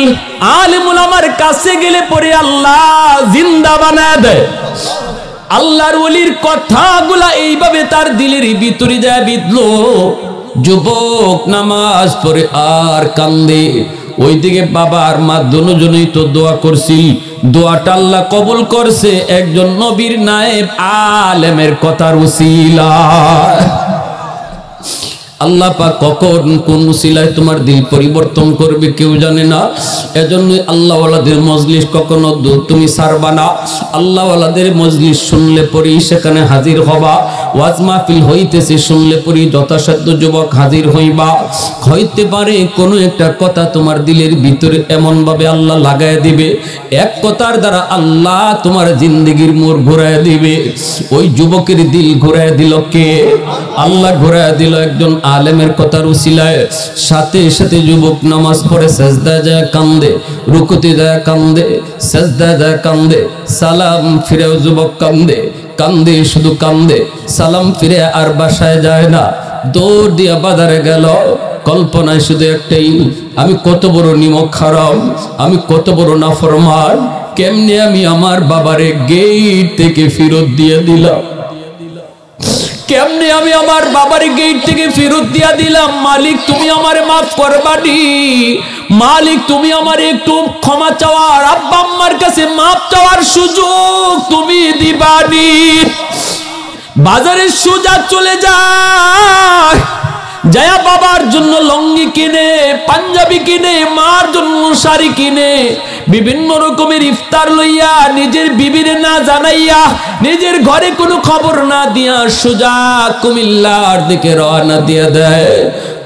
আলেম উলামার কাছে গেলে পরে আল্লাহ জিন্দা বানায় দেয়। আল্লাহর ওলির কথাগুলা এইভাবে তার দিলের ভিতরে যায় বিধলো। যুবক নামাজ পড়ে আর কান্দে। ওইদিকে বাবা আর মা দুজনেই তো দোয়া করছিল, দোয়াটা আল্লাহ কবুল করছে একজন নবীর নায়েব আলেমের কথার উসিলায়। আল্লাহ পাক কখন কোন উসিলায় তোমার দিল পরিবর্তন করবে কেউ জানে না। এজন্য আল্লাহওয়ালাদের মজলিস কখনো তুমি ছাড়বা না। আল্লাহওয়ালাদের মজলিস শুনলে পরি সেখানে হাজির হবা। ওয়াজ মাহফিল হইতেছে শুনলে পরি যথাসাধ্য যুবক হাজির হইবা। হইতে পারে কোনো একটা কথা তোমার দিলের ভিতরে এমন ভাবে আল্লাহ লাগায় দিবে, এক কথার দ্বারা আল্লাহ তোমার জিন্দেগির মোড় ঘুরায় দিবে। ওই যুবকের দিল ঘুরায় দিল কে? আল্লাহ ঘুরায় দিল একজন আলেমের কথার উসিলায়। সাথে সাথে যুবক নামাজ পড়ে সেজদায় যায় কান্দে, রুকুতে যায় কান্দে, সেজদায় যায় কান্দে, সালাম ফিরেও যুবক কান্দে, কান্দে শুধু কান্দে, সালাম ফিরে আর বাসায় যায় না, দৌড় দিয়া বাজারে গেল। কল্পনায় শুধু একটাই, আমি কত বড় নিমক হারাম, আমি কত বড় নাফরমান, কেমনে আমি আমার বাবারে গেট থেকে ফেরত দিয়ে দিলাম, কেমনে আমি আমার বাবার গেট থেকে ফেরত দিয়া দিলাম। মালিক তুমি আমারে মাফ করবানি, মালিক তুমি আমার একটু ক্ষমা চাওয়ার, আব্বা আম্মার কাছে মাফ চাওয়ার সুযোগ তুমি দিবানি। বাজারে সোজা চলে যায়, যায়া বাবার জন্য লঙ্গি কিনে, পাঞ্জাবি কিনে, মার জন্য শাড়ি কিনে, বিভিন্ন রকমের ইফতার লইয়া নিজের বিবির না জানাইয়া নিজের ঘরে কোনো খবর না দিয়া সোজা কুমিল্লার দিকে রওনা দিয়ে দেয়।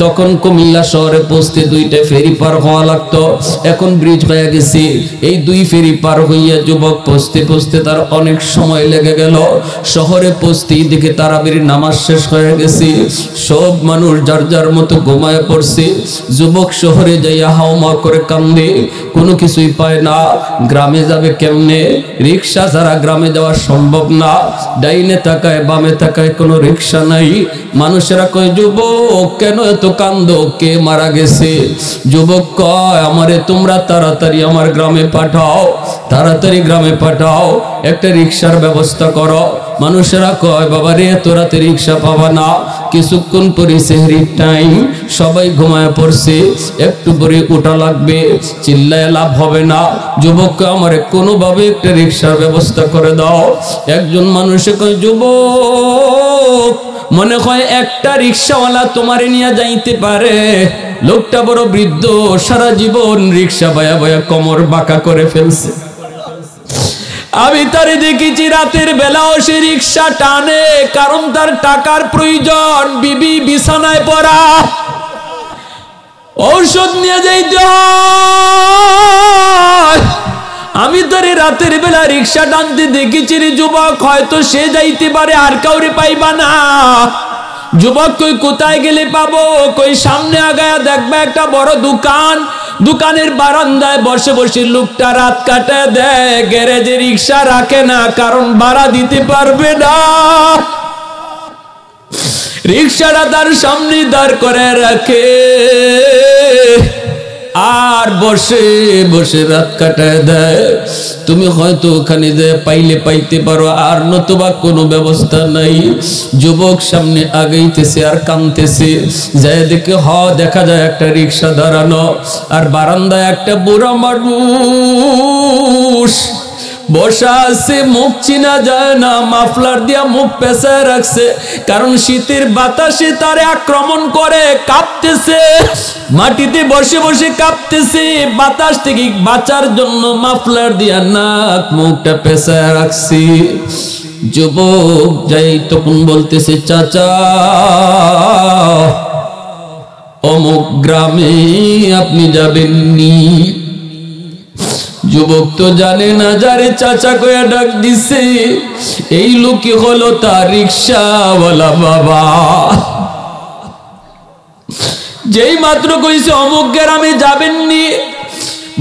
তখন কুমিল্লা শহরে পৌঁছতে 2টা ফেরি পার হওয়া লাগতো, এখন ব্রিজ হয়ে গেছে। এই 2 ফেরি পার হইয়া যুবক পৌঁছতে পৌঁছতে তার অনেক সময় লেগে গেল। শহরে পৌঁছতেই দেখে তারাবির নামাজ শেষ হয়ে গেছে, সব মানুষ যার যার মতো ঘুমায় পড়ছে। যুবক শহরে যাইয়া হাওমা করে কান্দে, কোনো কিছুই পায় না। গ্রামে যাবে কেমনে? রিক্সা ছাড়া গ্রামে যাওয়া সম্ভব না। ডাইনে তাকায় বামে তাকায়, কোনো রিক্সা নাই। মানুষেরা কয়, যুবক কেন এত কান্দো, কে মারা গেছে? যুবক কয়, আমারে তোমরা তাড়াতাড়ি আমার গ্রামে পাঠাও, তাড়াতাড়ি গ্রামে পাঠাও, একটা রিক্সার ব্যবস্থা করো। মানুষেরা কয়, বাবা রে এত রাতে রিক্সা পাবা না, কিছুক্ষণ পরে সেহরির টাইম, সবাই ঘুমায় পড়ছে, একটু পরে ওঠা লাগবে, চিল্লায় লাভ হবে না। যুবক কয়, আমারে কোনোভাবে একটা রিক্সার ব্যবস্থা করে দাও। একজন মানুষে কয়, যুবক মনে হয় একটা রিক্সাওয়ালা তোমারে নিয়ে যাইতে পারে। লোকটা বড় বৃদ্ধ, সারা জীবন রিক্সা বয়া বয়া কোমর বাঁকা করে ফেলছে। আমি তারে দেখেছি রাতের বেলাও সে রিক্সা টানে, কারণ তার টাকার প্রয়োজন, বিবি বিছানায় পড়া, ঔষধ নিয়ে যাইতে হয়। আমি তারে রাতের বেলা রিক্সা টানতে দেখেছি রে যুবক, হয়তো সে যাইতে পারে, আর কাউরে পাইবা না। যুবক কই, কোথায় গেলে পাবো? কই, সামনে আগায়া দেখবা একটা বড় দোকান, দোকানের বারান্দায় বসে বসে লোকটা রাত কাটায় দেয়। গ্যারেজে রিক্সা রাখে না, কারণ ভাড়া দিতে পারবে না। রিক্সাটা তার সামনে দাঁড় করে রাখে, আর বসে বসে রাত কাটায় দেয়। তুমি হয়তো ওখানে যে পাইলে পাইতে পারো, আর নতুবা কোনো ব্যবস্থা নাই। যুবক সামনে আগাইতেছে আর কাঁদতেছে, যায় দেখে দেখা যায় একটা রিক্সা দাঁড়ানো, আর বারান্দায় একটা বুড়া মানুষ বসা আছে, মুখ চিনা যায় না, মাফলার দিয়া মুখ পেঁচায় রাখছে, কারণ শীতের বাতাসে তারে আক্রমণ করে, কাঁপতেছে, মাটিতে বসে বসে কাঁপতেছে। বাতাস থেকে বাঁচার জন্য মাফলার দিয়া নাক মুখটা পেঁচায় রাখছি। যুবক যাই তখন বলতেছে, চাচা অমুক গ্রামে আপনি যাবেননি? যুবক তো জানে না, যারে চাচা কয়া ডাক দিছে এই লোকই হলো তার রিক্সাওয়ালা বাবা। যেই মাত্র কইছে অমুক গ্রামে যাবেননি,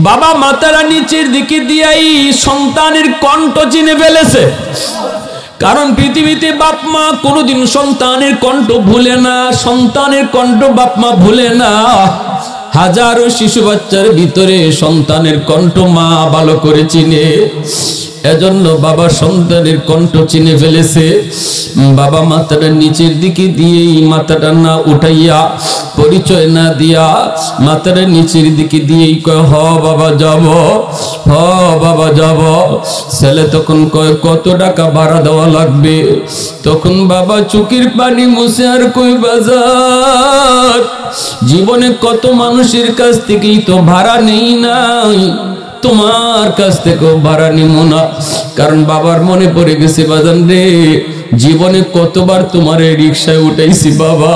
বাবা মাথাটা নিচের দিকে দিয়াই সন্তানের কণ্ঠ চিনে ফেলেছে। কারণ পৃথিবীতে বাপ মা কোনোদিন সন্তানের কণ্ঠ ভুলে না, সন্তানের কণ্ঠ বাপ মা ভুলে না। হাজারো শিশু বাচ্চার ভিতরে সন্তানের কণ্ঠ মা ভালো করে চিনে, এজন্য বাবা সন্তানের কণ্ঠ চিনে ফেলেছে। বাবা মাথাটা নিচের দিকে দিয়েই, মাথাটা না উঠাইয়া, পরিচয় না দিয়া মাথাটা নিচের দিকে দিয়েই কয়, হ বাবা যাব, হ বাবা যাব। ছেলে তখন কয়, কত টাকা ভাড়া দেওয়া লাগবে? তখন বাবা চোখের পানি মুছে আর কই, বাজার জীবনে কত মানুষের কাছ থেকেই তো ভাড়া নেই নাই, তোমার কাছ থেকেও ভাড়া নিব না। কারণ বাবার মনে পড়ে গেছে, বাজান রে জীবনে কতবার তোমার রিক্সায় উঠাইছি বাবা,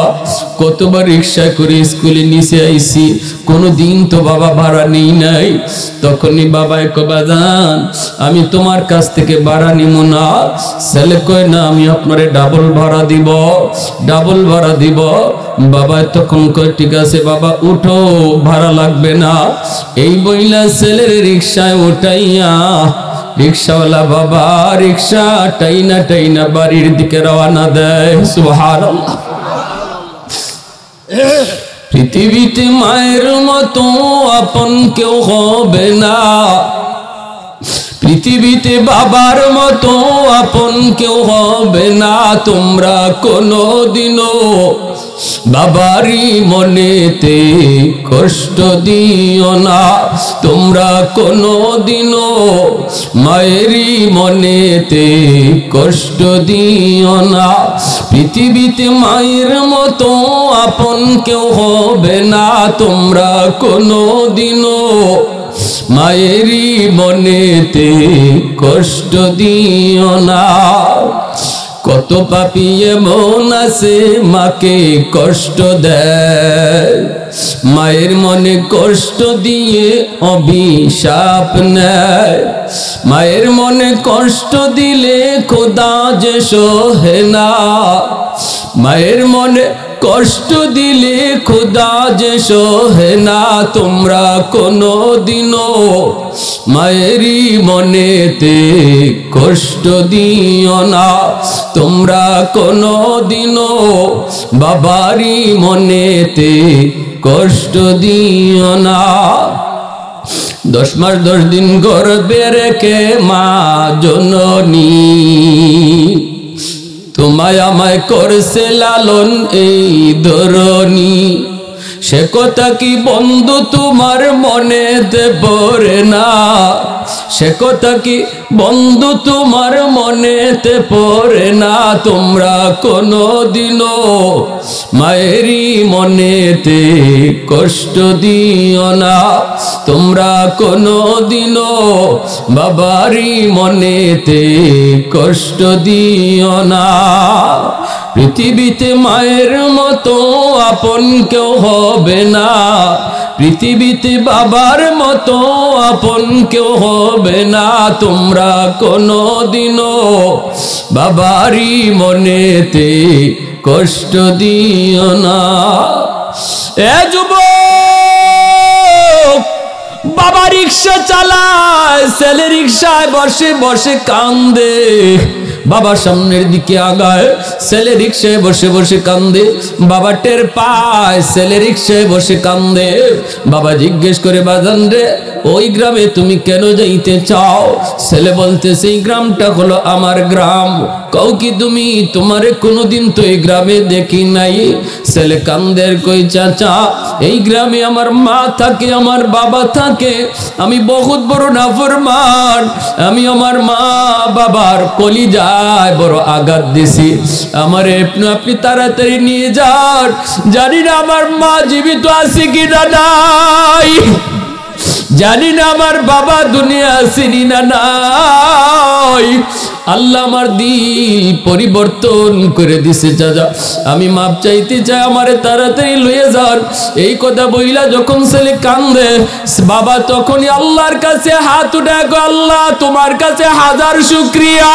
কতবার রিক্সায় করে স্কুলে নিচে আইছি, কোনোদিন তো বাবা ভাড়া নেই নাই। তখনই বাবাই কয়, বাজান আমি তোমার কাছ থেকে ভাড়া নিব না। ছেলে কয়, না আমি আপনারে ডাবল ভাড়া দিব, ডাবল ভাড়া দিব। বাবা তখন কয়, ঠিক আছে বাবা উঠো, ভাড়া লাগবে না। এই বইলা ছেলের রিক্সায় উঠাইয়া রিক্সাওয়ালা বাবা রিক্সা টাইনা টাইনা বাড়ির দিকে রওনা দেয়। সুবহানাল্লাহ। পৃথিবীতে মায়ের মতো আপন কেউ হবে না, পৃথিবীতে বাবার মতো আপন কেউ হবে না। তোমরা কোনোদিনও বাবারই মনেতে কষ্ট দিও না, তোমরা কোনোদিনও মায়েরই মনেতে কষ্ট দিও না। পৃথিবীতে মায়ের মতো আপন কেউ হবে না, তোমরা কোনোদিনও মায়েরই মনেতে কষ্ট দিও না। কত পাপী এমন আছে মাকে কষ্ট দেয়, মায়ের মনে কষ্ট দিয়ে অভিশাপ নেয়। মায়ের মনে কষ্ট দিলে খোদা যে সহে না, মায়ের মনে কষ্ট দিলে খোদা যে সহে না। তোমরা কোনো দিনও মায়েরই মনেতে কষ্ট দিও না, তোমরা কোনো দিনও বাবারই মনেতে কষ্ট দিও না। 10 মাস 10 দিন গর্ভে রেখে মা জননী তোমায় আমায় করছে লালন এই ধরনী। সে কথা কি বন্ধু তোমার মনেতে পড়ে না, সে কথা কি বন্ধু তোমার মনেতে পড়ে না। তোমরা কোনো দিনও মায়েরই মনেতে কষ্ট দিও না, তোমরা কোনো দিনও বাবারই মনেতে কষ্ট দিও না। পৃথিবীতে মায়ের মতো আপন কেউ হবে না, পৃথিবীতে বাবার মতো আপন কেউ হবে না। তোমরা কোনো দিনও বাবারই মনেতে কষ্ট দিও না। এ যুবক, বাবা রিক্সা চালায়, ছেলে রিক্সায় বসে বসে কান্দে। বাবা সামনের দিকে আগায়, ছেলে রিক্সায় বসে বসে কান্দে। বাবা টের পায়, ছেলে রিক্সায় বসে কান্দে। বাবা জিজ্ঞেস করে, বাজান রে, ওই গ্রামে তুমি কেন যাইতে চাও? ছেলে বলতেছে, এই গ্রামটা হলো আমার গ্রাম। কও কি তুমি? তোমারে কোনোদিন তো এই গ্রামে দেখি নাই। ছেলে কান্দের কই, চাচা এই গ্রামে আমার মা থাকে, আমার বাবা থাকে, আমি বহুত বড় নাফরমান, আমি আমার মা বাবার কলিজায় বড় আঘাত দিছি, আমারে আপনি তাড়াতাড়ি নিয়ে যান, জানি না আমার মা জীবিত আছে কিনা নাই, জানি না আমার বাবা দুনিয়া আসেনি না নাই। আল্লাহ আমার দিল পরিবর্তন করে দিছে চাচা, আমি মাপ চাইতে চাই, আমারে তাড়াতাড়ি লইয়ে যান। এই কথা বইলা যখন ছেলে কান্দে, বাবা তখনই আল্লাহর কাছে হাত উঠায়, আল্লাহ তোমার কাছে হাজার শুকরিয়া,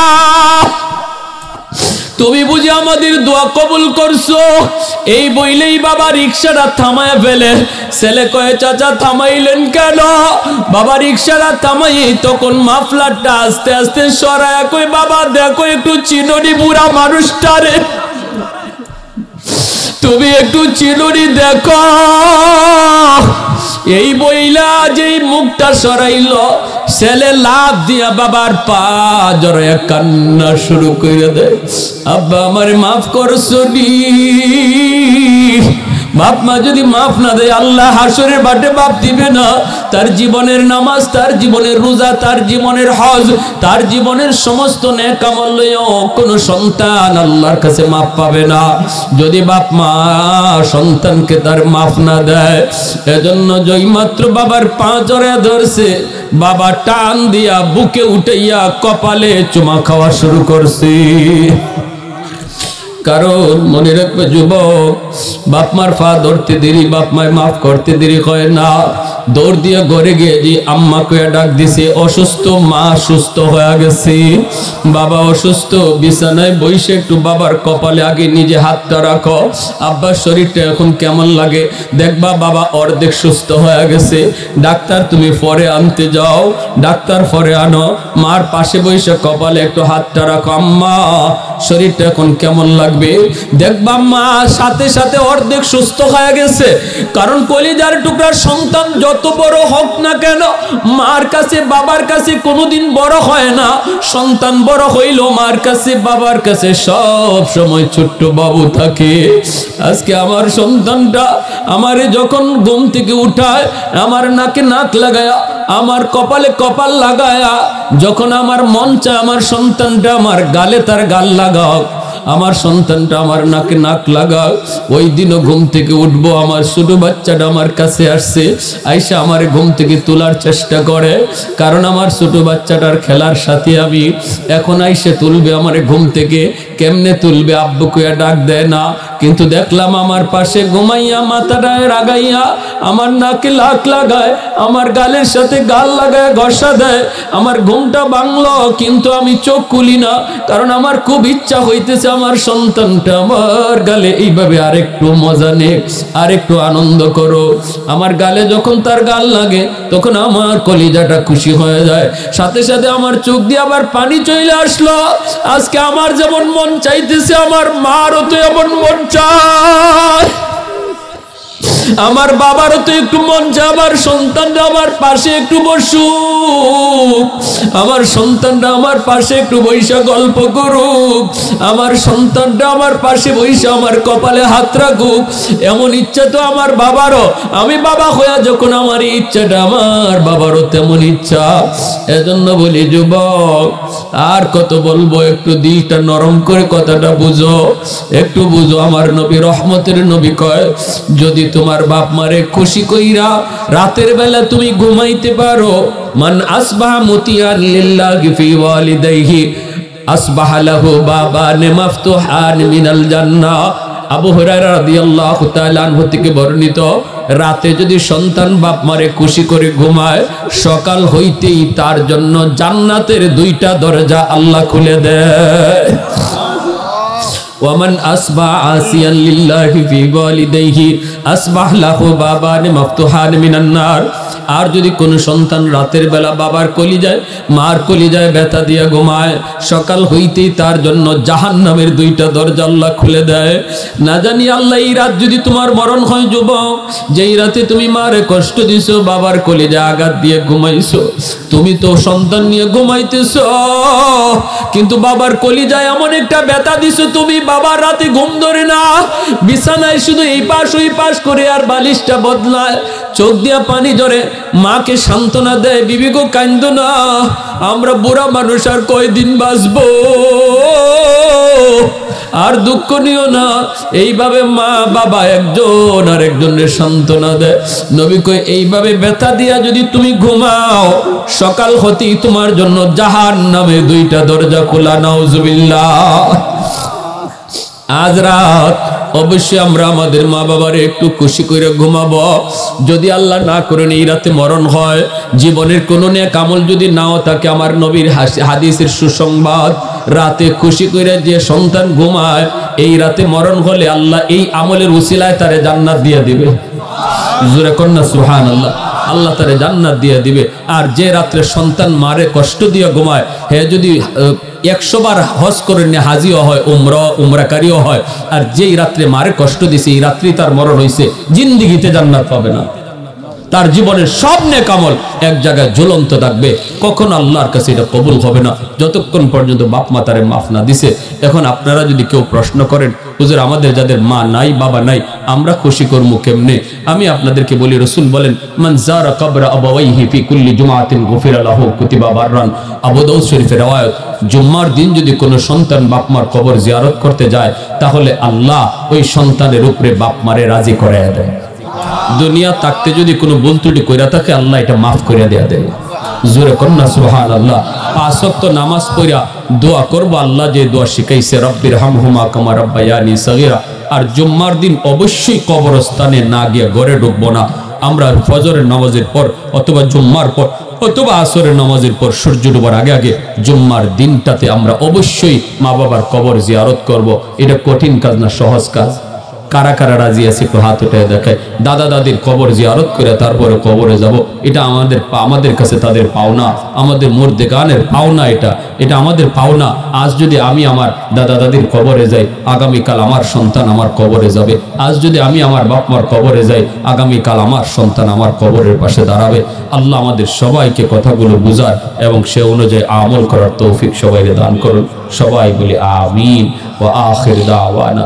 তুমি বুঝি আমাদের দোয়া কবুল করছো। এই বইলেই বাবা রিক্সাটা থামায় ফেলে। ছেলে কয়ে, চাচা থামাইলেন কেন? বাবা রিক্সাটা থামাই তখন মাফলারটা আস্তে আস্তে সরায় কই, বাবা দেখো একটু চিননি বুড়া মানুষটারে, তুমি একটু চিনুনি দেখো। এই বইলা যেই মুখটা সরাইল, ছেলে লাভ দিয়া বাবার পা জড়াইয়া কান্না শুরু করে দেয়, আব্বা আমারে মাফ করছো নি? বাপ মা যদি মাফ না দেয়, আল্লাহ হাসরের বাটে বাপ দিবে না। তার জীবনের নামাজ, তার জীবনের রোজা, তার জীবনের হজ, তার জীবনের সমস্ত নেক আমল লইও কোন সন্তান আল্লাহর কাছে মাফ পাবে না, যদি বাপ মা সন্তানকে তার মাফ না দেয়। এজন্য যেই মাত্র বাবার পা জড়ায় ধরছে, বাবা টান দিয়া বুকে উঠাইয়া কপালে চুমা খাওয়া শুরু করছে। কারণ মনে রাখবে যুবক, বাপ মার পা ধরতে দেরি, বাপ মায় মাফ করতে দেরি হয় না। দৌড় দিয়ে ঘরে গিয়ে যে আম্মাকে ডাক দিছে, অসুস্থ মা সুস্থ হয়ে গেছে, বাবা অসুস্থ, বিছানায় বসে একটু বাবার কপালে আগে নিজে হাতটা রাখো, আব্বার শরীরটা এখন কেমন লাগে দেখবা, বাবা অর্ধেক সুস্থ হয়ে গেছে, ডাক্তার তুমি পরে আনতে যাও, ডাক্তার পরে আনো, মার পাশে বসে কপালে একটু হাতটা রাখো, আম্মা শরীরটা এখন কেমন লাগবে দেখবা, মা সাথে সাথে অর্ধেক সুস্থ হয়ে গেছে। কারণ কলিজার টুকরার সন্তান যত বড় হোক না কেন, মার কাছে বাবার কাছে কোনোদিন বড় হয় না। সন্তান বড় হইল মার কাছে বাবার কাছে সব সময় ছোট্ট বাবু থাকে। আজকে আমার সন্তানটা আমারে যখন ঘুম থেকে উঠায়, আমার নাকে নাক লাগায়া, আমার কপালে কপাল লাগায়া, যখন আমার মন চায় আমার সন্তানটা আমার গালে তার গাল লাগাও, আমার সন্তানটা আমার নাকে নাক লাগা। ওই দিনও ঘুম থেকে উঠবো, আমার ছোট বাচ্চাটা আমার কাছে আসছে, আইসা আমার ঘুম থেকে তোলার চেষ্টা করে, কারণ আমার ছোট বাচ্চাটার খেলার সাথে আমি। এখন আইসে তুলবে আমার ঘুম থেকে, কেমনে তুলবে, আব্বু কইয়া ডাক দেয় না। কিন্তু দেখলাম আমার পাশে ঘুমাইয়া মাথাটা রাগাইয়া আমার নাকে লাক লাগায়, আমার গালের সাথে গাল লাগায় ঘষা দেয়। আমার ঘুমটা ভাঙলো, কিন্তু আমি চোখ খুলি না, কারণ আমার খুব ইচ্ছা হইতেছে আমার সন্তানটা আমার গালে এইভাবে আরেকটু মজা নে, আরেকটু আনন্দ করো। আমার গালে যখন তার গাল লাগে তখন আমার কলিজাটা খুশি হয়ে যায়, সাথে সাথে আমার চোখ দিয়ে আবার পানি চলে আসলো। আজকে আমার যেমন মন চাইতেছে আমার মারও তো এমন মন চায়, আমার বাবারও তো একটু মন চায় আমার সন্তানরা আমার পাশে একটু বসুক, আমার সন্তানরা আমার পাশে একটু বৈশা গল্প করুক, আমার সন্তানটা আমার পাশে বৈশা আমার কপালে হাত রাখুক। এমন ইচ্ছা তো আমার বাবারও। আমি বাবা হইয়া যখন আমার ইচ্ছাটা, আমার বাবারও তেমন ইচ্ছা। এজন্য বলি যুবক, আর কত বলবো, একটু দিলটা নরম করে কথাটা বুঝো, একটু বুঝো। আমার নবী রহমতের নবী কয়, যদি তোমার বাপ মারে খুশি কইরা রাতের বেলা তুমি ঘুমাইতে পারো, মান আসবাহা মুতিয়ান লিল্লাহি ফি ওয়ালিদাইহি আসবাহা লাহু বাবান মাফতুহান মিনাল জান্নাহ। আবু হুরায়রা রাদিয়াল্লাহু তাআলা আনহু থেকে বর্ণিত, রাতে যদি সন্তান বাপ মারে খুশি করে ঘুমায়, সকাল হইতেই তার জন্য জান্নাতের দুইটা দরজা আল্লাহ খুলে দেয়। ওয়ামান আসবা আসিয়ান লিল্লাহি ফি ওয়ালিদাইহি আসবাহ লাহু বাবান মাফতুহান মিনান নার। আর যদি কোন সন্তান রাতের বেলা বাবার কলিজায় মার কলিজায় ব্যথা দিয়া ঘুমায়, সকাল হইতেই তার জন্য জাহান্নামের দুইটা দরজা আল্লাহ খুলে দেয়। না জানি আল্লাহ এই রাত যদি তোমার মরণ হয় যুবক, যেই রাতে তুমি মারে কষ্ট দিছো, বাবার কলিজায় আঘাত দিয়ে ঘুমাইছো, তুমি তো সন্তান নিয়ে ঘুমাইতেছো, কিন্তু বাবার কলিজায় এমন একটা ব্যথা দিছো, তুমি বাবার রাতে ঘুম ধরে না, বিছানায় শুধু এই পাশ ওই পাশ করে আর বালিশটা বদলায়, চোখ দিয়া পানি ঝরে, মাকে সান্ত্বনা দেয়, বিবি গো কান্দো না, আমরা বুড়া মানুষ আর কয়দিন বাঁচবো, আর দুঃখ নিও না। এইভাবে মা বাবা একজন আর একজনের সান্ত্বনা দেয়। নবী কয়, এইভাবে ব্যথা দিয়া যদি তুমি ঘুমাও, সকাল হতেই তোমার জন্য জাহান্নামের দুইটা দরজা খোলা। নাউজুবিল্লাহ। আজ রাত অবশ্যই আমরা আমাদের মা বাবার একটু খুশি করে ঘুমাবো। যদি আল্লাহ না করেন এই রাতে মরণ হয়, জীবনের কোনো নেক আমল যদি নাও থাকে, আমার নবীর হাদিসের সুসংবাদ, রাতে খুশি করে যে সন্তান ঘুমায়, এই রাতে মরণ হলে আল্লাহ এই আমলের উসিলায় তারে জান্নাত দিয়ে দিবে। জোরে কন্যা সুবহানাল্লাহ। আল্লাহ তারে জান্নাত দিয়ে দিবে। আর যে রাত্রে সন্তান মারে কষ্ট দিয়ে ঘুমায়, হে যদি 100 বার হজ করে নিয়ে হাজিও হয়, উমরাকারীও হয়, আর যেই রাত্রে মারে কষ্ট দিছে এই রাত্রি তার মরণ হইছে, জিন্দিগিতে জান্নাত পাবে না। তার জীবনের সব নেক আমল এক জায়গায় ঝুলন্ত থাকবে, কখনো আল্লাহর কাছে এটা কবুল হবে না যতক্ষণ পর্যন্ত বাপ মা তারে মাফ না দিছে। এখন আপনারা যদি কেউ প্রশ্ন করেন, হুজুর আমাদের যাদের মা নাই বাবা নাই আমরা খুশি করবো কেমনে, আমি আপনাদেরকে বলি, রাসূল বলেন, মান যারা কবরা আবাওয়াইহি ফি কুল্লি জুমআতিন গুফিরা লাহু কুতিবা বাররান। আবু দাউদ শরীফের রওয়ায়াত, জুম্মার দিন যদি কোনো সন্তান বাপ মার কবর জিয়ারত করতে যায়, তাহলে আল্লাহ ওই সন্তানের উপরে বাপ মারে রাজি করাইয়া দেয়। দুনিয়া থাকতে যদি কোনো ভুল ত্রুটি কইরা থাকে, আল্লাহ এটা মাফ করে দেয়া দেয়। জোরে কন্যা সুবহানাল্লাহ। 5 ওয়াক্ত নামাজ পড়া দোয়া করব, আল্লাহ যে দোয়া শিখাইছে, রব্বির হামহুমা কামা রাব্বায়ানি সগীরা। আর জুম্মার দিন অবশ্যই কবরস্থানে না গিয়ে ঘরে ঢুকবো না। আমরা ফজরের নামাজের পর অথবা জুম্মার পর অথবা আসরের নামাজের পর সূর্য ডোবার আগে আগে জুম্মার দিনটাতে আমরা অবশ্যই মা বাবার কবর জিয়ারত করব। এটা কঠিন কাজ না, সহজ কাজ। কারা কারা রাজি আছে একটু হাত উঠায় দেখায়। দাদা দাদির কবর জিয়ারত করে তারপরে কবরে যাব, এটা আমাদের কাছে তাদের পাওনা, আমাদের মুর্দেগানের পাওনা, এটা আমাদের পাওনা। আজ যদি আমি আমার দাদা দাদির কবরে যাই, আগামীকাল আমার সন্তান আমার কবরে যাবে। আজ যদি আমি আমার বাপ মার কবরে যাই, আগামীকাল আমার সন্তান আমার কবরের পাশে দাঁড়াবে। আল্লাহ আমাদের সবাইকে কথাগুলো বুঝায় এবং সে অনুযায়ী আমল করার তৌফিক সবাইকে দান করুন। সবাই বলি আমিন। ওয়া আখির দাওয়ানা